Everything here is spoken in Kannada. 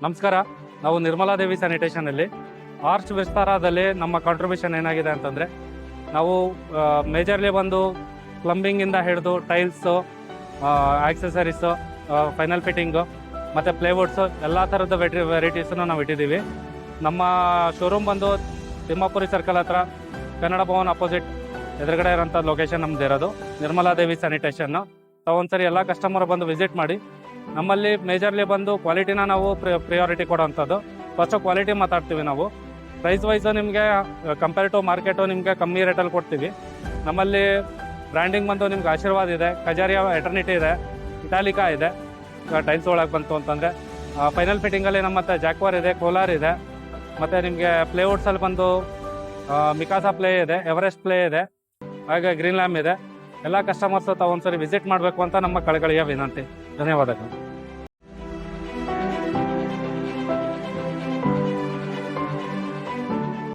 ನಮಸ್ಕಾರ. ನಾವು ನಿರ್ಮಲಾದೇವಿ ಸ್ಯಾನಿಟೇಷನಲ್ಲಿ ಆರ್ಚ್ ವಿಸ್ತಾರದಲ್ಲಿ ನಮ್ಮ ಕಾಂಟ್ರಿಬ್ಯೂಷನ್ ಏನಾಗಿದೆ ಅಂತಂದರೆ, ನಾವು ಮೇಜರ್ಲಿ ಬಂದು ಪ್ಲಂಬಿಂಗಿಂದ ಹಿಡಿದು ಟೈಲ್ಸು, ಆಕ್ಸೆಸರೀಸು, ಫೈನಲ್ ಫಿಟ್ಟಿಂಗು ಮತ್ತು ಪ್ಲೇವುಡ್ಸು ಎಲ್ಲ ಥರದ ವೆರೈಟೀಸನ್ನು ನಾವು ಇಟ್ಟಿದ್ದೀವಿ. ನಮ್ಮ ಶೋರೂಮ್ ಬಂದು ತಿಮ್ಮಾಪುರಿ ಸರ್ಕಲ್ ಹತ್ರ ಕನ್ನಡ ಭವನ್ ಅಪೋಸಿಟ್ ಎದುರುಗಡೆ ಇರೋಂಥ ಲೊಕೇಶನ್ ನಮ್ದು ಇರೋದು ನಿರ್ಮಲಾದೇವಿ ಸ್ಯಾನಿಟೇಷನ್ನು. ಒಂದ್ಸರಿ ಎಲ್ಲ ಕಸ್ಟಮರ್ ಬಂದು ವಿಸಿಟ್ ಮಾಡಿ. ನಮ್ಮಲ್ಲಿ ಮೇಜರ್ಲಿ ಬಂದು ಕ್ವಾಲಿಟಿನ ನಾವು ಪ್ರಿಯಾರಿಟಿ ಕೊಡೋವಂಥದ್ದು. ಫಸ್ಟು ಕ್ವಾಲಿಟಿ ಮಾತಾಡ್ತೀವಿ ನಾವು. ಪ್ರೈಸ್ ವೈಸು ನಿಮಗೆ ಕಂಪೇರ್ ಟು ಮಾರ್ಕೆಟು ನಿಮಗೆ ಕಮ್ಮಿ ರೇಟಲ್ಲಿ ಕೊಡ್ತೀವಿ. ನಮ್ಮಲ್ಲಿ ಬ್ರ್ಯಾಂಡಿಂಗ್ ಬಂದು ನಿಮ್ಗೆ ಆಶೀರ್ವಾದ್ ಇದೆ, ಕಜಾರಿಯ ಎಟರ್ನಿಟಿ ಇದೆ, ಇಟಾಲಿಕಾ ಇದೆ. ಟೈಲ್ಸ್ ಒಳಗೆ ಬಂತು ಅಂತಂದರೆ ಫೈನಲ್ ಫಿಟ್ಟಿಂಗಲ್ಲಿ ನಮ್ಮ ಹತ್ರ ಜಾಕ್ವಾರ್ ಇದೆ, ಕೋಲಾರ್ ಇದೆ. ಮತ್ತು ನಿಮಗೆ ಪ್ಲೇವುಡ್ಸಲ್ಲಿ ಬಂದು ಮಿಕಾಸಾ ಪ್ಲೇ ಇದೆ, ಎವರೆಸ್ಟ್ ಪ್ಲೇ ಇದೆ, ಹಾಗೆ ಗ್ರೀನ್ ಲ್ಯಾಮ್ ಇದೆ. ಎಲ್ಲ ಕಸ್ಟಮರ್ಸು ತಾವು ಒಂದ್ಸರಿ ವಿಸಿಟ್ ಮಾಡಬೇಕು ಅಂತ ನಮ್ಮ ಕಳಕಳಿಯ ವಿನಂತಿ. ಧನ್ಯವಾದಗಳು.